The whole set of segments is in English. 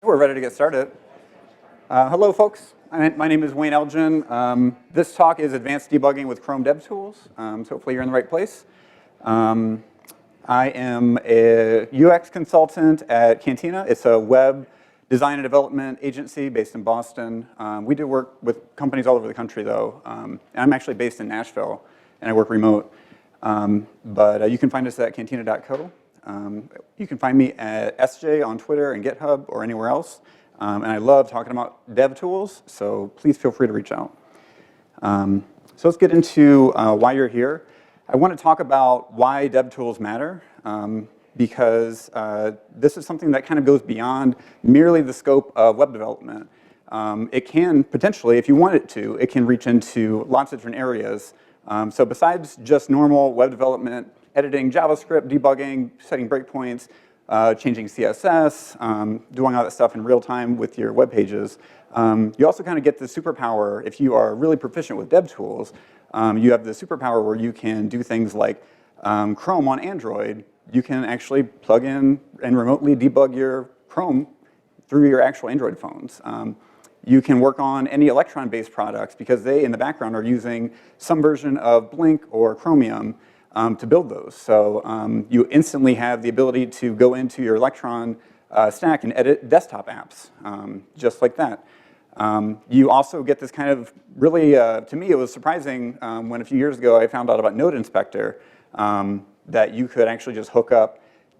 We're ready to get started. Hello, folks. My name is Wayne Elgin. This talk is Advanced Debugging with Chrome DevTools, so hopefully you're in the right place. I am a UX consultant at Cantina. It's a web design and development agency based in Boston. We do work with companies all over the country, though. And I'm actually based in Nashville, and I work remote. But you can find us at cantina.co. You can find me at SJ on Twitter and GitHub or anywhere else. And I love talking about dev tools, so please feel free to reach out. So let's get into why you're here. I want to talk about why dev tools matter, because this is something that kind of goes beyond merely the scope of web development. It can potentially, if you want it to, it can reach into lots of different areas. So besides just normal web development, editing JavaScript, debugging, setting breakpoints, changing CSS, doing all that stuff in real time with your web pages. You also kind of get the superpower, if you are really proficient with dev tools, you have the superpower where you can do things like Chrome on Android. You can actually plug in and remotely debug your Chrome through your actual Android phones. You can work on any Electron-based products because they, in the background, are using some version of Blink or Chromium to build those. So you instantly have the ability to go into your Electron stack and edit desktop apps, just like that. You also get this kind of really, to me, it was surprising when a few years ago I found out about Node Inspector, that you could actually just hook up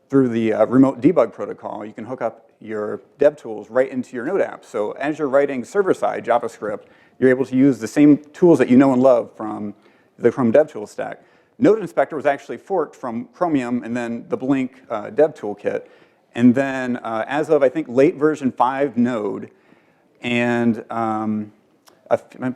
through the remote debug protocol. You can hook up your dev tools right into your Node app. So as you're writing server-side JavaScript, you're able to use the same tools that you know and love from the Chrome DevTools stack. Node Inspector was actually forked from Chromium and then the Blink dev toolkit. And then as of, I think, late version 5 Node, and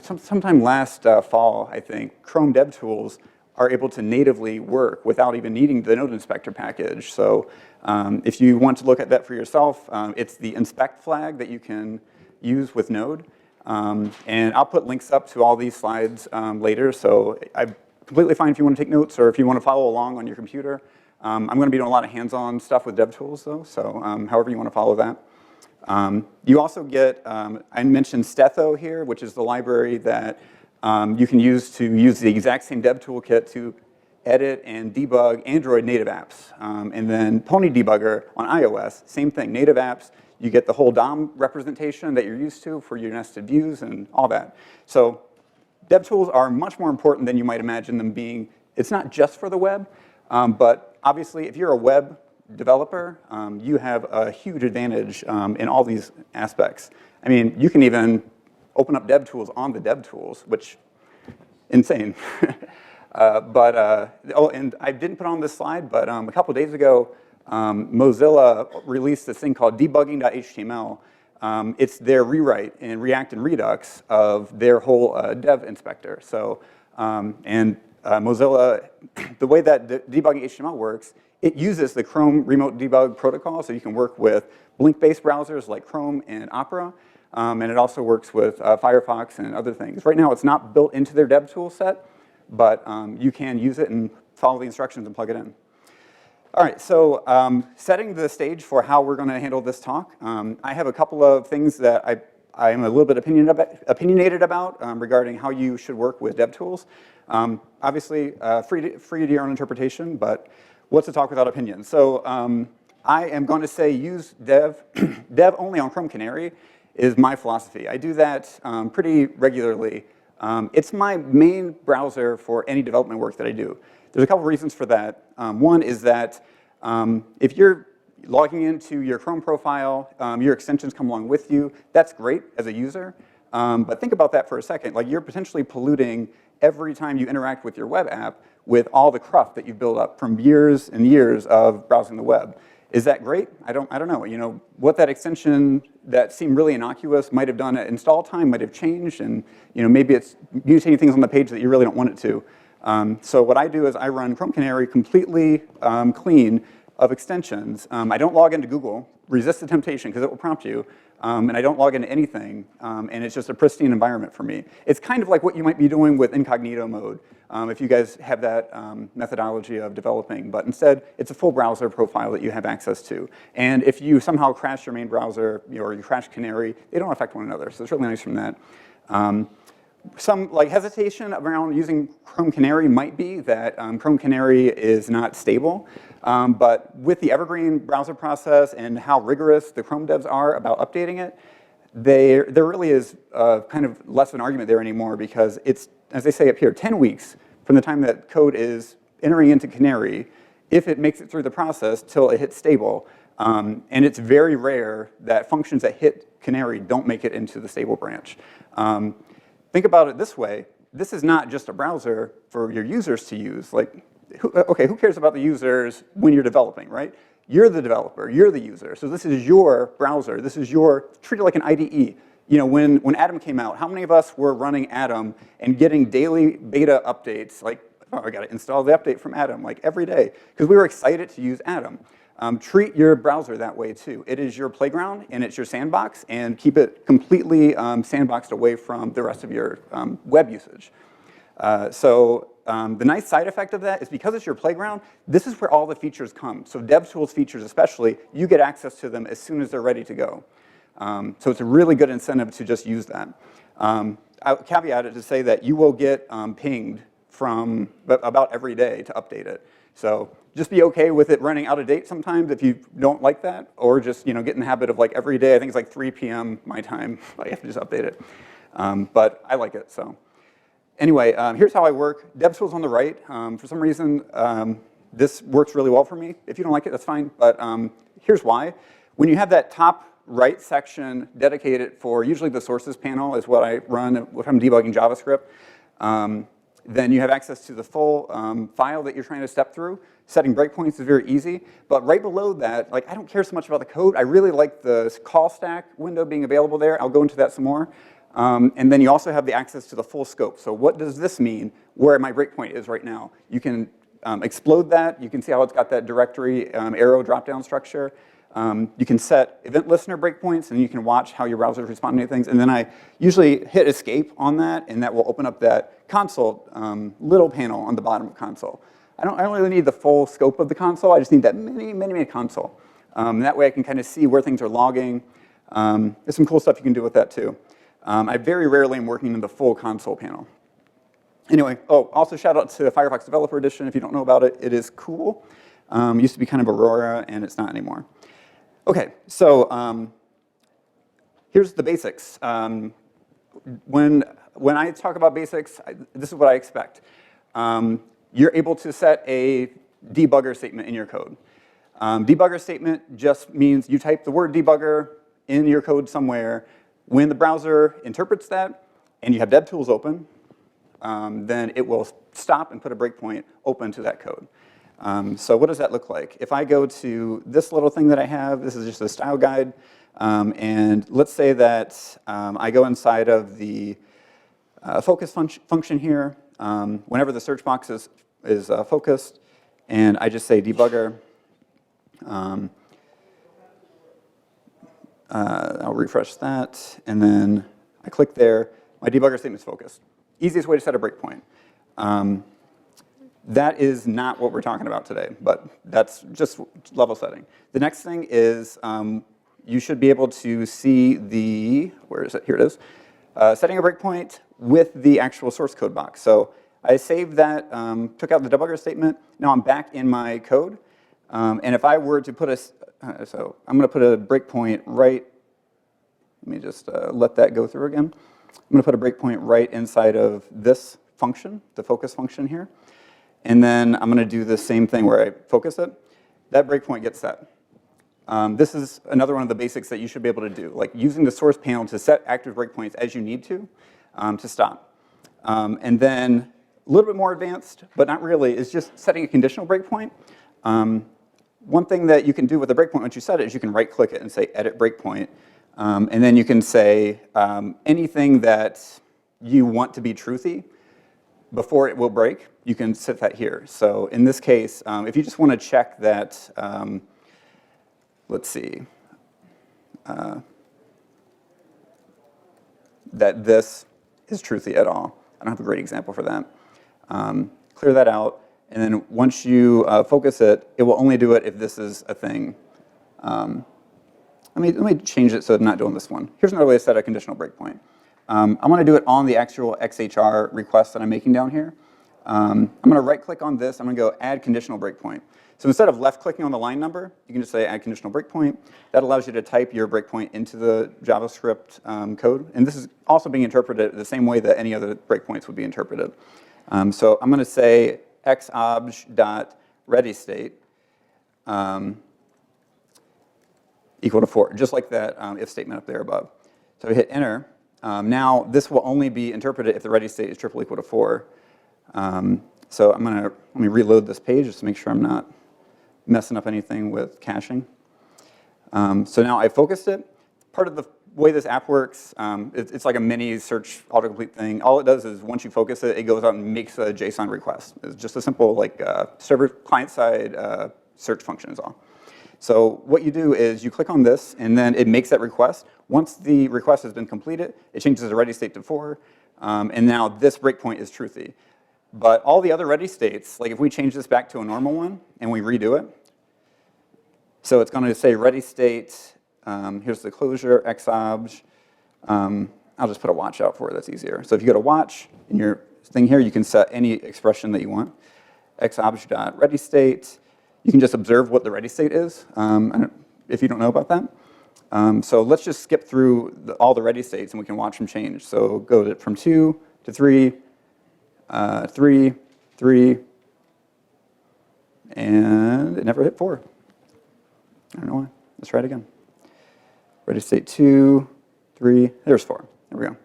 sometime last fall, I think, Chrome DevTools are able to natively work without even needing the Node Inspector package. So if you want to look at that for yourself, it's the inspect flag that you can use with Node. And I'll put links up to all these slides later. So I'm completely fine if you want to take notes or if you want to follow along on your computer. I'm going to be doing a lot of hands-on stuff with DevTools, though, so however you want to follow that. You also get, I mentioned Stetho here, which is the library that you can use to use the exact same dev toolkit to edit and debug Android native apps. And then Pony Debugger on iOS, same thing, native apps. You get the whole DOM representation that you're used to for your nested views and all that. So dev tools are much more important than you might imagine them being. It's not just for the web, but obviously if you're a web developer, you have a huge advantage in all these aspects. I mean, you can even open up DevTools on the DevTools, which, insane. Oh, and I didn't put on this slide, but a couple days ago, Mozilla released this thing called debugging.html. It's their rewrite in React and Redux of their whole dev inspector. So, Mozilla, the way that debugging HTML works, it uses the Chrome remote debug protocol, so you can work with Blink-based browsers like Chrome and Opera. And it also works with Firefox and other things. Right now, it's not built into their dev tool set, but you can use it and follow the instructions and plug it in. All right, so setting the stage for how we're going to handle this talk, I have a couple of things that I am a little bit opinionated about regarding how you should work with dev tools. Obviously, free to your own interpretation, but what's a talk without opinion? So I am going to say use dev only on Chrome Canary is my philosophy. I do that pretty regularly. It's my main browser for any development work that I do. There's a couple reasons for that. One is that if you're logging into your Chrome profile, your extensions come along with you. That's great as a user. But think about that for a second. Like, you're potentially polluting every time you interact with your web app with all the cruft that you've built up from years and years of browsing the web. Is that great? I don't know. You know, what that extension that seemed really innocuous might have done at install time might have changed, and maybe it's mutating things on the page that you really don't want it to. So what I do is I run Chrome Canary completely clean, of extensions. I don't log into Google, resist the temptation because it will prompt you, and I don't log into anything, and it's just a pristine environment for me. It's kind of like what you might be doing with incognito mode, if you guys have that methodology of developing, but instead, it's a full browser profile that you have access to. And if you somehow crash your main browser, or you crash Canary, they don't affect one another, so it's really nice from that. Some hesitation around using Chrome Canary might be that Chrome Canary is not stable, but with the evergreen browser process and how rigorous the Chrome devs are about updating it, there really is kind of less of an argument there anymore because it's, as they say up here, 10 weeks from the time that code is entering into Canary, if it makes it through the process till it hits stable. And it's very rare that functions that hit Canary don't make it into the stable branch. Think about it this way. This is not just a browser for your users to use. Who cares about the users when you're developing, right? You're the developer, you're the user. So this is your browser. This is treat it like an IDE. You know, when Atom came out, how many of us were running Atom and getting daily beta updates? Like, oh, I got to install the update from Atom, like every day, because we were excited to use Atom. Treat your browser that way too. It is your playground and it's your sandbox, and keep it completely sandboxed away from the rest of your web usage. The nice side effect of that is because it's your playground, this is where all the features come. So DevTools features especially, you get access to them as soon as they're ready to go. So it's a really good incentive to just use that. I'll caveat it to say that you will get pinged from about every day to update it. So just be okay with it running out of date sometimes if you don't like that, or just get in the habit of every day, I think it's like 3 p.m. my time, I have to just update it. But I like it, so. Anyway, here's how I work. DevTools on the right. For some reason, this works really well for me. If you don't like it, that's fine, but here's why. When you have that top right section dedicated for usually the sources panel is what I run if I'm debugging JavaScript. Then you have access to the full file that you're trying to step through. Setting breakpoints is very easy, but right below that, I don't care so much about the code. I really like the call stack window being available there. I'll go into that some more. And then you also have the access to the full scope. So what does this mean where my breakpoint is right now? You can explode that. You can see how it's got that directory arrow drop-down structure. You can set event listener breakpoints, and you can watch how your browser is responding to things. And then I usually hit escape on that, and that will open up that console little panel on the bottom of console. I don't really need the full scope of the console. I just need that mini console. That way I can kind of see where things are logging. There's some cool stuff you can do with that too. I very rarely am working in the full console panel. Anyway, also shout out to the Firefox Developer Edition. If you don't know about it, it is cool. Used to be kind of Aurora, and it's not anymore. Okay, so here's the basics. When I talk about basics, this is what I expect. You're able to set a debugger statement in your code. Debugger statement just means you type the word debugger in your code somewhere. When the browser interprets that, and you have DevTools open, then it will stop and put a breakpoint open to that code. So what does that look like? If I go to this little thing that I have, this is just a style guide, and let's say that I go inside of the focus function here, whenever the search box is focused, and I just say debugger. I'll refresh that, and then I click there. My debugger statement is focused. Easiest way to set a breakpoint. That is not what we're talking about today, but that's just level setting. The next thing is you should be able to see the, where is it? Here it is. Setting a breakpoint with the actual source code box. So I saved that, took out the debugger statement. Now I'm back in my code. And if I were to put so I'm going to put a breakpoint right, let me just let that go through again. I'm going to put a breakpoint right inside of this function, the focus function here. And then I'm going to do the same thing where I focus it. That breakpoint gets set. This is another one of the basics that you should be able to do, like using the source panel to set active breakpoints as you need to stop. And then a little bit more advanced, but not really, is just setting a conditional breakpoint. One thing that you can do with a breakpoint once you set it is you can right-click it and say Edit Breakpoint. And then you can say anything that you want to be truthy. before it will break, you can set that here. So in this case, if you just want to check that, let's see, that this is truthy at all. I don't have a great example for that. Clear that out, and then once you focus it, it will only do it if this is a thing. Let me change it so I'm not doing this one. Here's another way to set a conditional breakpoint. I want to do it on the actual XHR request that I'm making down here. I'm going to right-click on this. I'm going to go Add Conditional Breakpoint. So instead of left-clicking on the line number, you can just say Add Conditional Breakpoint. That allows you to type your breakpoint into the JavaScript code. And this is also being interpreted the same way that any other breakpoints would be interpreted. So I'm going to say xobj.readystate equal to 4, just like that if statement up there above. So we hit Enter. Now this will only be interpreted if the ready state is triple equal to 4. So let me reload this page just to make sure I'm not messing up anything with caching. So now I focused it. Part of the way this app works, it's like a mini search autocomplete thing. All it does is once you focus it, it goes out and makes a JSON request. It's just a simple like server client-side search function is all. So what you do is you click on this, and then it makes that request. Once the request has been completed, it changes the ready state to 4, and now this breakpoint is truthy. But all the other ready states, like if we change this back to a normal one and we redo it, so it's going to say ready state, here's the closure, xobj. I'll just put a watch out for it, that's easier. So if you go to watch in your thing here, you can set any expression that you want. xobj.readystate. You can just observe what the ready state is, if you don't know about that. So let's just skip through all the ready states and we can watch them change. So go from 2 to 3, 3, 3, and it never hit 4. I don't know why. Let's try it again. Ready state 2, 3, there's 4. There we go.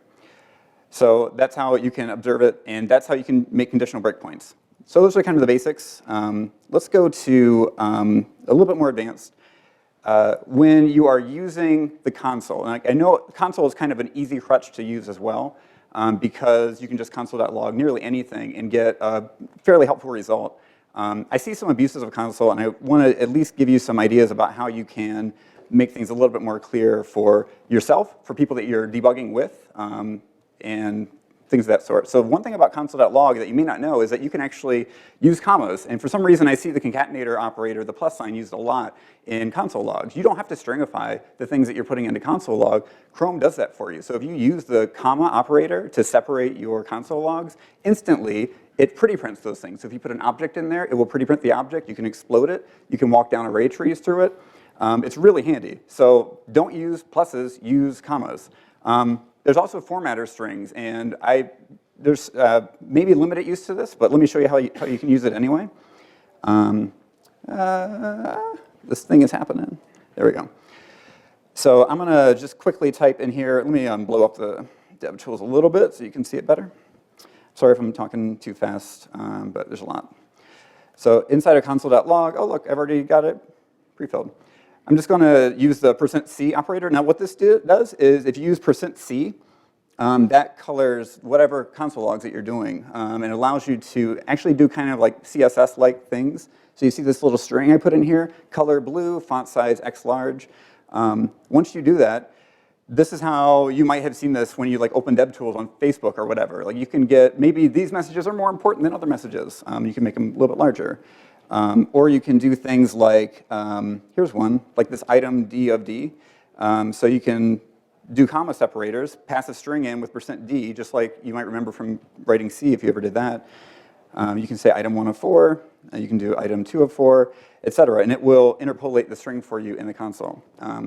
So that's how you can observe it, and that's how you can make conditional breakpoints. So those are kind of the basics. Let's go to a little bit more advanced. When you are using the console, and I know console is kind of an easy crutch to use as well, because you can just console.log nearly anything and get a fairly helpful result. I see some abuses of console, and I want to at least give you some ideas about how you can make things a little bit more clear for yourself, for people that you're debugging with, and things of that sort. So one thing about console.log that you may not know is that you can actually use commas. And for some reason, I see the concatenator operator, the plus sign, used a lot in console logs. You don't have to stringify the things that you're putting into console log. Chrome does that for you. So if you use the comma operator to separate your console logs, instantly, it pretty prints those things. So if you put an object in there, it will pretty print the object. You can explode it. You can walk down array trees through it. It's really handy. So don't use pluses, use commas. There's also formatter strings, and there's maybe limited use to this, but let me show you how you can use it anyway. This thing is happening. There we go. So I'm going to just quickly type in here. Let me blow up the DevTools a little bit so you can see it better. Sorry if I'm talking too fast, but there's a lot. So inside of console.log, oh look, I've already got it pre-filled. I'm just going to use the %c operator. Now what this does is if you use %c, that colors whatever console logs that you're doing. And it allows you to actually do kind of like CSS-like things. So you see this little string I put in here, color blue, font size X large. Once you do that, this is how you might have seen this when you like open DevTools on Facebook or whatever. Like you can get, maybe these messages are more important than other messages. You can make them a little bit larger. Or you can do things like, here's one, like this item D of D. So you can do comma separators, pass a string in with %d, just like you might remember from writing C if you ever did that. You can say item 1 of 4, you can do item 2 of 4, etc. And it will interpolate the string for you in the console.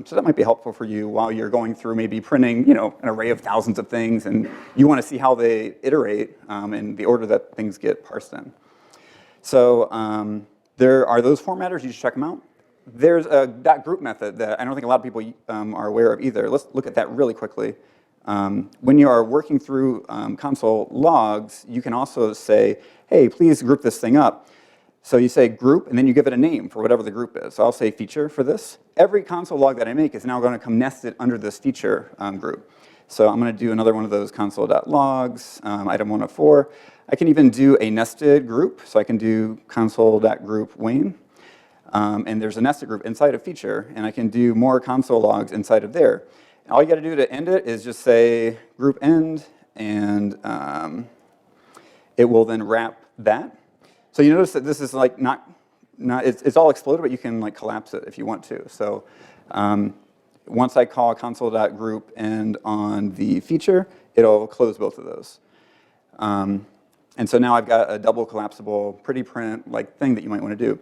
So that might be helpful for you while you're going through maybe printing an array of thousands of things, and you want to see how they iterate in the order that things get parsed in. So there are those formatters, you should check them out. There's a .group method that I don't think a lot of people are aware of either. Let's look at that really quickly. When you are working through console logs, you can also say, hey, please group this thing up. So you say group, and then you give it a name for whatever the group is. So I'll say feature for this. Every console log that I make is now going to come nested under this feature group. So I'm going to do another one of those console.logs, item 1 of 4. I can even do a nested group. So I can do console.group Wayne. And there's a nested group inside a feature, and I can do more console logs inside of there. All you got to do to end it is just say group end, and it will then wrap that. So you notice that this is like it's all exploded, but you can like collapse it if you want to. So once I call console.group end on the feature, it'll close both of those. And so now I've got a double collapsible pretty print like thing that you might want to do.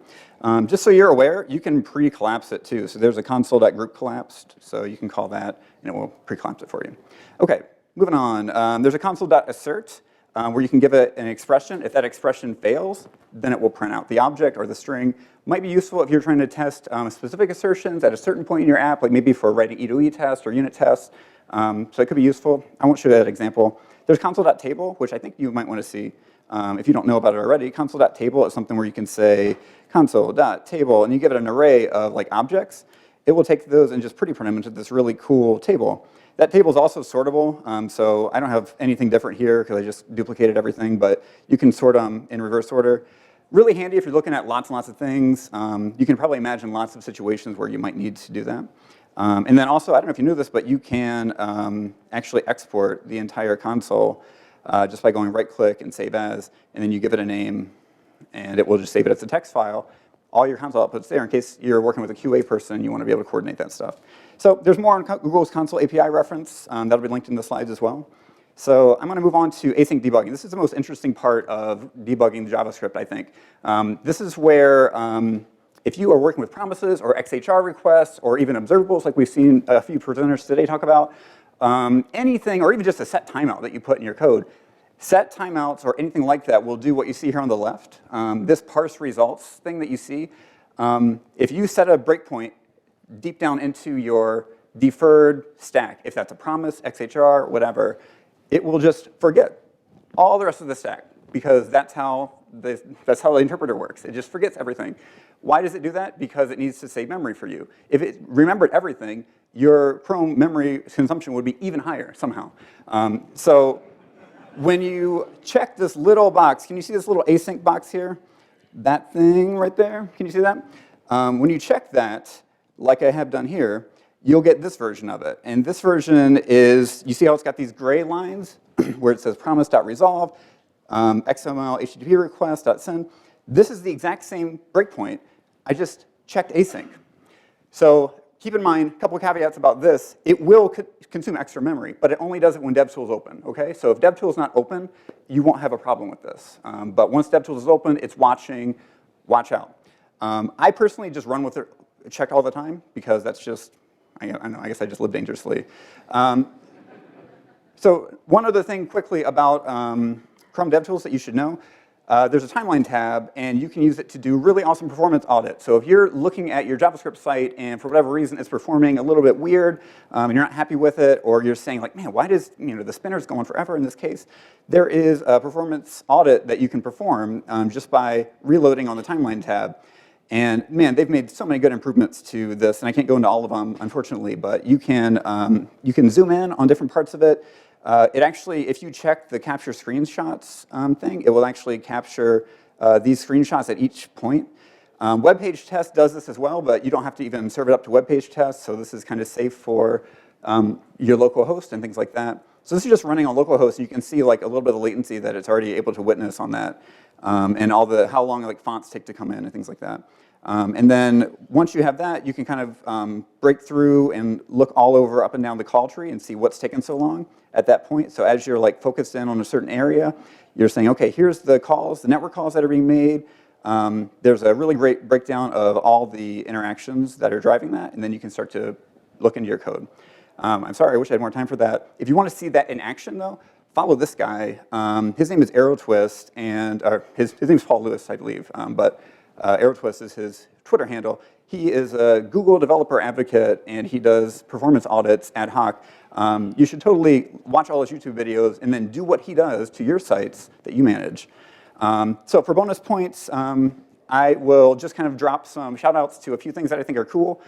Just so you're aware, you can pre-collapse it too. So there's a console.group collapsed, so you can call that and it will pre-collapse it for you. Okay, moving on. There's a console.assert where you can give it an expression. If that expression fails, then it will print out the object or the string. Might be useful if you're trying to test specific assertions at a certain point in your app, like maybe for writing E2E tests or unit tests. So it could be useful. I won't show you that example. There's console.table, which I think you might want to see. If you don't know about it already, console.table is something where you can say console.table, and you give it an array of like objects. It will take those and just pretty print them into this really cool table. That table is also sortable, so I don't have anything different here because I just duplicated everything, but you can sort them in reverse order. Really handy if you're looking at lots and lots of things. You can probably imagine lots of situations where you might need to do that. And then also, I don't know if you knew this, but you can actually export the entire console just by going right-click and save as, and then you give it a name, and it will just save it as a text file. All your console outputs there in case you're working with a QA person and you want to be able to coordinate that stuff. So there's more on Google's console API reference. That'll be linked in the slides as well. So I'm going to move on to async debugging. This is the most interesting part of debugging JavaScript, I think. This is where if you are working with promises or XHR requests or even observables like we've seen a few presenters today talk about, anything or even just a set timeout that you put in your code, set timeouts or anything like that will do what you see here on the left. This parse results thing that you see, if you set a breakpoint deep down into your deferred stack, if that's a promise, XHR, whatever, it will just forget all the rest of the stack because that's how the interpreter works. It just forgets everything. Why does it do that? Because it needs to save memory for you. If it remembered everything, your Chrome memory consumption would be even higher somehow. So when you check this little box, can you see this little async box here? That thing right there, can you see that? When you check that, like I have done here, you'll get this version of it. And this version is, you see how it's got these gray lines where it says promise.resolve, XML HTTP request.send. This is the exact same breakpoint. I just checked async. So keep in mind, a couple of caveats about this. It will consume extra memory, but it only does it when DevTools is open, okay? So if DevTools is not open, you won't have a problem with this. But once DevTools is open, it's watching, watch out. I personally just run with it, check all the time, because that's just, I know, I guess I just live dangerously. So one other thing quickly about Chrome DevTools that you should know. There's a timeline tab, and you can use it to do really awesome performance audits. So if you're looking at your JavaScript site, and for whatever reason it's performing a little bit weird, and you're not happy with it, or you're saying like, man, why does the spinner's going forever in this case? There is a performance audit that you can perform just by reloading on the timeline tab. And man, they've made so many good improvements to this, and I can't go into all of them, unfortunately, but you can zoom in on different parts of it. It actually, if you check the capture screenshots thing, it will actually capture these screenshots at each point. Web page test does this as well, but you don't have to even serve it up to web page test, so this is kind of safe for your local host and things like that. So this is just running on localhost, and you can see like a little bit of latency that it's already able to witness on that, and all the how long like fonts take to come in and things like that. And then once you have that, you can kind of break through and look all over up and down the call tree and see what's taken so long at that point. So as you're like focused in on a certain area, you're saying, okay, here's the calls, the network calls that are being made. There's a really great breakdown of all the interactions that are driving that, and then you can start to look into your code. I'm sorry, I wish I had more time for that. If you want to see that in action, though, follow this guy. His name is ArrowTwist, and his name is Paul Lewis, I believe, but ArrowTwist is his Twitter handle. He is a Google developer advocate, and he does performance audits ad hoc. You should totally watch all his YouTube videos and then do what he does to your sites that you manage. So for bonus points, I will just kind of drop some shout outs to a few things that I think are cool.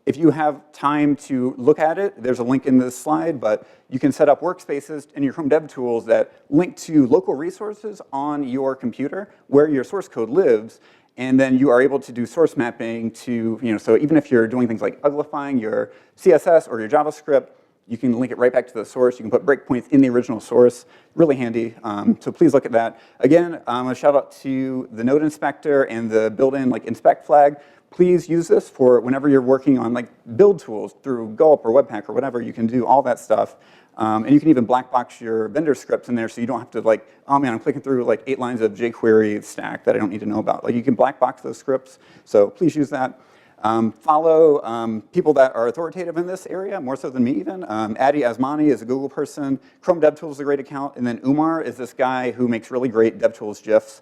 If you have time to look at it, there's a link in this slide, but you can set up workspaces in your Chrome DevTools that link to local resources on your computer where your source code lives, and then you are able to do source mapping to, so even if you're doing things like uglifying your CSS or your JavaScript, you can link it right back to the source. You can put breakpoints in the original source. Really handy, so please look at that. Again, a shout out to the node inspector and the built-in inspect flag. Please use this for whenever you're working on build tools through Gulp or Webpack or whatever. You can do all that stuff. And you can even black box your vendor scripts in there so you don't have to oh man, I'm clicking through 8 lines of jQuery stack that I don't need to know about. You can black box those scripts, so please use that. Follow people that are authoritative in this area, more so than me even. Adi Asmani is a Google person. Chrome DevTools is a great account. And then Umar is this guy who makes really great DevTools GIFs.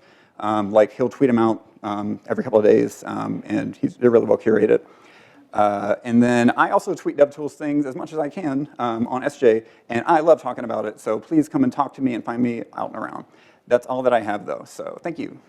He'll tweet them out every couple of days, and they're really well curated. And then I also tweet DevTools things as much as I can on SJ, and I love talking about it. So please come and talk to me and find me out and around. That's all that I have, though, so thank you.